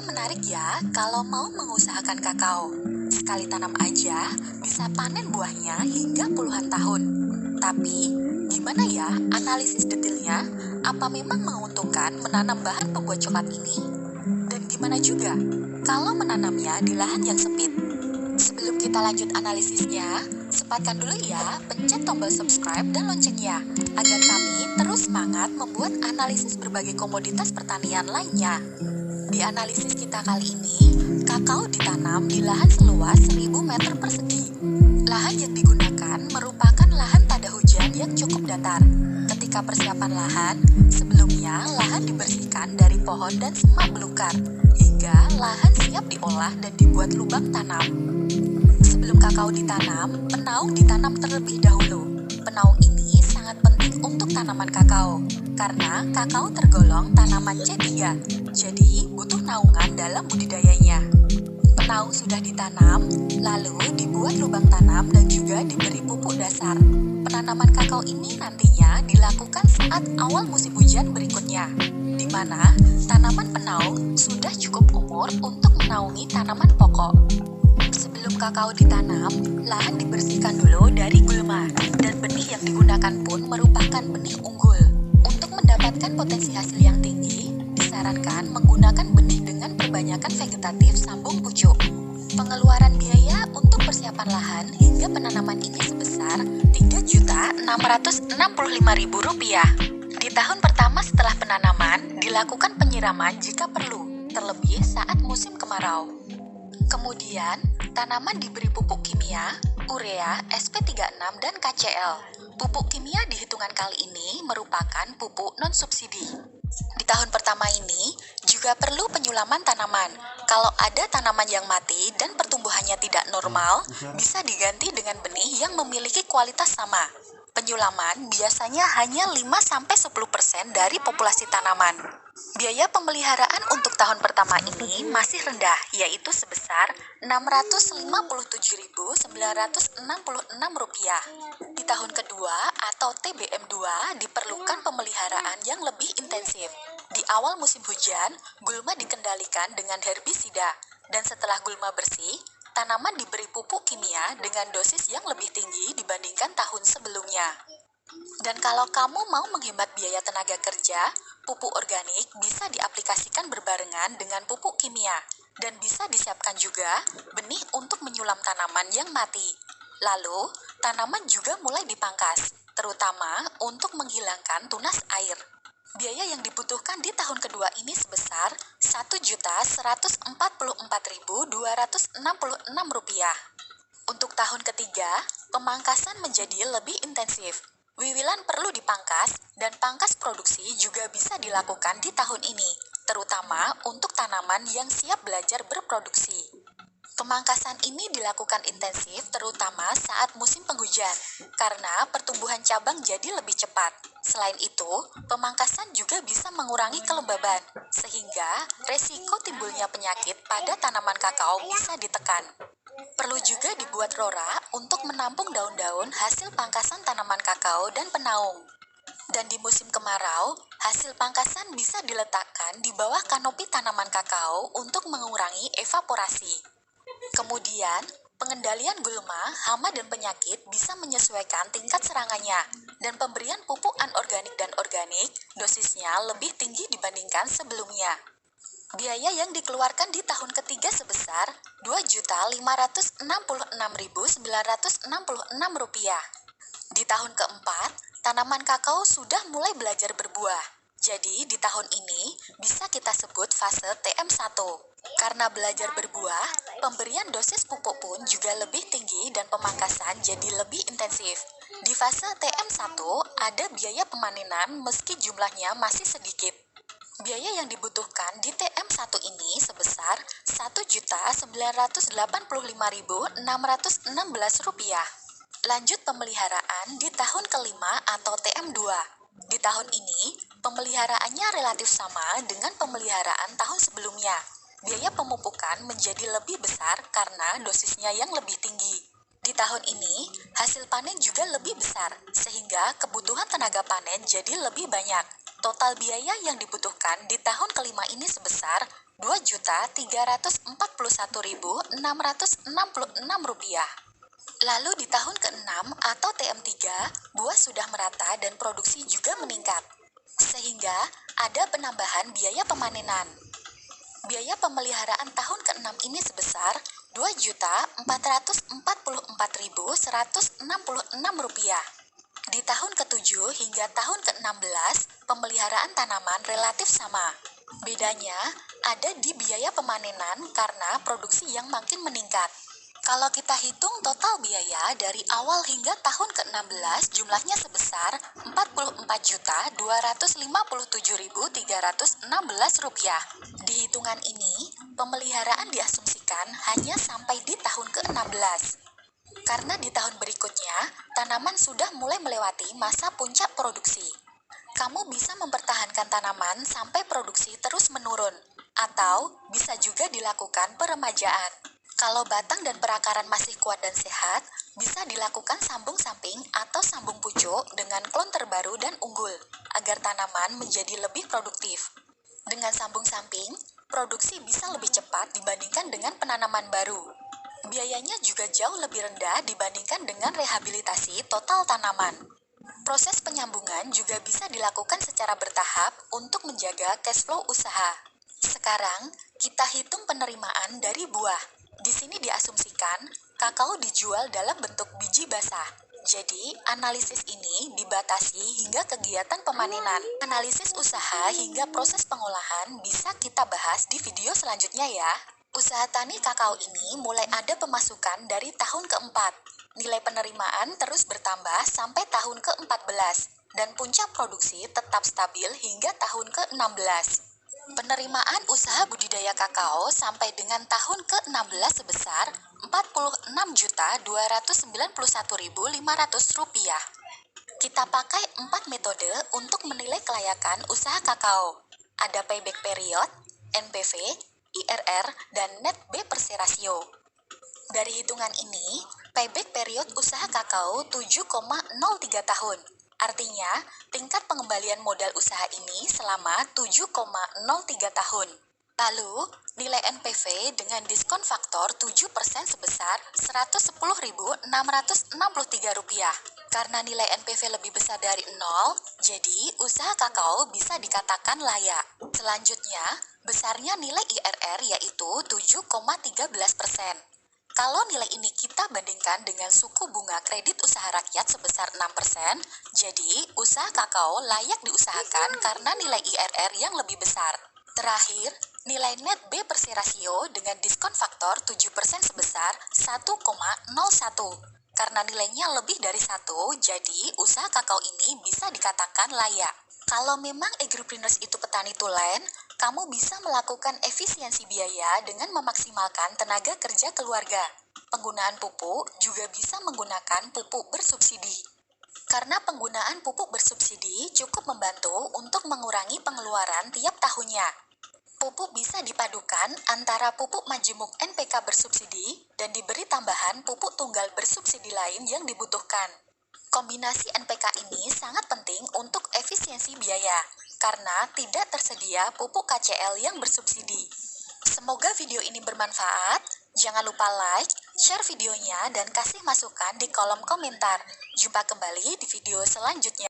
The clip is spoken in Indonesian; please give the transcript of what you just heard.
Sepertinya menarik ya kalau mau mengusahakan kakao. Sekali tanam aja bisa panen buahnya hingga puluhan tahun. Tapi gimana ya analisis detailnya? Apa memang menguntungkan menanam bahan pembuat coklat ini? Dan gimana juga kalau menanamnya di lahan yang sempit? Sebelum kita lanjut analisisnya, sempatkan dulu ya pencet tombol subscribe dan loncengnya agar kami terus semangat membuat analisis berbagai komoditas pertanian lainnya. Di analisis kita kali ini, kakao ditanam di lahan seluas 1000 meter persegi. Lahan yang digunakan merupakan lahan tada hujan yang cukup datar. Ketika persiapan lahan, sebelumnya lahan dibersihkan dari pohon dan semak belukar, hingga lahan siap diolah dan dibuat lubang tanam. Sebelum kakao ditanam, penaung ditanam terlebih dahulu. Penaung ini sangat penting untuk tanaman kakao, karena kakao tergolong tanaman C3, jadi butuh naungan dalam budidayanya. Penaung sudah ditanam, lalu dibuat lubang tanam dan juga diberi pupuk dasar. Penanaman kakao ini nantinya dilakukan saat awal musim hujan berikutnya, di mana tanaman penaung sudah cukup umur untuk menaungi tanaman pokok. Sebelum kakao ditanam, lahan dibersihkan dulu dari gulma, dan benih yang digunakan pun merupakan benih unggul. Untuk mendapatkan potensi hasil yang tinggi, disarankan menggunakan benih dengan perbanyakan vegetatif sambung pucuk. Pengeluaran biaya untuk persiapan lahan hingga penanaman ini sebesar Rp3.665.000. Di tahun pertama setelah penanaman, dilakukan penyiraman jika perlu, terlebih saat musim kemarau. Kemudian, tanaman diberi pupuk kimia, urea, SP36, dan KCl. Pupuk kimia di hitungan kali ini merupakan pupuk non-subsidi. Di tahun pertama ini, juga perlu penyulaman tanaman. Kalau ada tanaman yang mati dan pertumbuhannya tidak normal, bisa diganti dengan benih yang memiliki kualitas sama. Penyulaman biasanya hanya 5-10% dari populasi tanaman. Biaya pemeliharaan untuk tahun pertama ini masih rendah, yaitu sebesar Rp650.966. Di tahun kedua atau TBM2 diperlukan pemeliharaan yang lebih intensif. Di awal musim hujan, gulma dikendalikan dengan herbisida, dan setelah gulma bersih, tanaman diberi pupuk kimia dengan dosis yang lebih tinggi dibandingkan tahun sebelumnya. Dan kalau kamu mau menghemat biaya tenaga kerja, pupuk organik bisa diaplikasikan berbarengan dengan pupuk kimia, dan bisa disiapkan juga benih untuk menyulam tanaman yang mati. Lalu, tanaman juga mulai dipangkas, terutama untuk menghilangkan tunas air. Biaya yang dibutuhkan di tahun kedua ini sebesar Rp1.144.266. Untuk tahun ketiga, pemangkasan menjadi lebih intensif. Wiwilan perlu dipangkas, dan pangkas produksi juga bisa dilakukan di tahun ini, terutama untuk tanaman yang siap belajar berproduksi. Pemangkasan ini dilakukan intensif terutama saat musim penghujan, karena pertumbuhan cabang jadi lebih cepat. Selain itu, pemangkasan juga bisa mengurangi kelembaban, sehingga resiko timbulnya penyakit pada tanaman kakao bisa ditekan. Perlu juga dibuat rora untuk menampung daun-daun hasil pangkasan tanaman kakao dan penaung. Dan di musim kemarau, hasil pangkasan bisa diletakkan di bawah kanopi tanaman kakao untuk mengurangi evaporasi. Kemudian, pengendalian gulma, hama, dan penyakit bisa menyesuaikan tingkat serangannya, dan pemberian pupuk anorganik dan organik dosisnya lebih tinggi dibandingkan sebelumnya. Biaya yang dikeluarkan di tahun ketiga sebesar Rp2.566.966. Di tahun keempat, tanaman kakao sudah mulai belajar berbuah. Jadi, di tahun ini bisa kita sebut fase TM1. Karena belajar berbuah, pemberian dosis pupuk pun juga lebih tinggi dan pemangkasan jadi lebih intensif. Di fase TM1 ada biaya pemanenan meski jumlahnya masih sedikit. Biaya yang dibutuhkan di TM1 ini sebesar Rp1.785.616. Lanjut pemeliharaan di tahun kelima atau TM2. Di tahun ini, pemeliharaannya relatif sama dengan pemeliharaan tahun sebelumnya. Biaya pemupukan menjadi lebih besar karena dosisnya yang lebih tinggi. Di tahun ini, hasil panen juga lebih besar, sehingga kebutuhan tenaga panen jadi lebih banyak. Total biaya yang dibutuhkan di tahun kelima ini sebesar Rp2.341.666. Lalu di tahun ke-6 atau TM3, buah sudah merata dan produksi juga meningkat. Sehingga ada penambahan biaya pemanenan. Biaya pemeliharaan tahun ke-6 ini sebesar Rp2.444.166. Di tahun ke-7 hingga tahun ke-16, pemeliharaan tanaman relatif sama. Bedanya ada di biaya pemanenan karena produksi yang makin meningkat. Kalau kita hitung total biaya dari awal hingga tahun ke-16, jumlahnya sebesar Rp44.257.316. Di hitungan ini, pemeliharaan diasumsikan hanya sampai di tahun ke-16. Karena di tahun berikutnya, tanaman sudah mulai melewati masa puncak produksi. Kamu bisa mempertahankan tanaman sampai produksi terus menurun, atau bisa juga dilakukan peremajaan. Kalau batang dan perakaran masih kuat dan sehat, bisa dilakukan sambung samping atau sambung pucuk dengan klon terbaru dan unggul, agar tanaman menjadi lebih produktif. Dengan sambung samping, produksi bisa lebih cepat dibandingkan dengan penanaman baru. Biayanya juga jauh lebih rendah dibandingkan dengan rehabilitasi total tanaman. Proses penyambungan juga bisa dilakukan secara bertahap untuk menjaga cash flow usaha. Sekarang, kita hitung penerimaan dari buah. Di sini diasumsikan kakao dijual dalam bentuk biji basah. Jadi, analisis ini dibatasi hingga kegiatan pemanenan. Analisis usaha hingga proses pengolahan bisa kita bahas di video selanjutnya ya. Usaha tani kakao ini mulai ada pemasukan dari tahun keempat. Nilai penerimaan terus bertambah sampai tahun ke-14, dan puncak produksi tetap stabil hingga tahun ke-16. Penerimaan usaha budidaya kakao sampai dengan tahun ke-16 sebesar Rp46.291.500. Kita pakai 4 metode untuk menilai kelayakan usaha kakao. Ada payback period, NPV, IRR, dan net B per se rasio. Dari hitungan ini, payback period usaha kakao 7,03 tahun. Artinya, tingkat pengembalian modal usaha ini selama 7,03 tahun. Lalu, nilai NPV dengan diskon faktor 7% sebesar Rp110.663. Karena nilai NPV lebih besar dari 0, jadi usaha kakao bisa dikatakan layak. Selanjutnya, besarnya nilai IRR yaitu 7,13%. Kalau nilai ini kita bandingkan dengan suku bunga kredit usaha rakyat sebesar 6%, jadi usaha kakao layak diusahakan karena nilai IRR yang lebih besar. Terakhir, nilai net B per se rasio dengan diskon faktor 7% sebesar 1,01. Karena nilainya lebih dari 1, jadi usaha kakao ini bisa dikatakan layak. Kalau memang agripreneurs itu petani tulen, kamu bisa melakukan efisiensi biaya dengan memaksimalkan tenaga kerja keluarga. Penggunaan pupuk juga bisa menggunakan pupuk bersubsidi. Karena penggunaan pupuk bersubsidi cukup membantu untuk mengurangi pengeluaran tiap tahunnya. Pupuk bisa dipadukan antara pupuk majemuk NPK bersubsidi dan diberi tambahan pupuk tunggal bersubsidi lain yang dibutuhkan. Kombinasi NPK ini sangat penting untuk efisiensi biaya, karena tidak tersedia pupuk KCL yang bersubsidi. Semoga video ini bermanfaat. Jangan lupa like, share videonya, dan kasih masukan di kolom komentar. Jumpa kembali di video selanjutnya.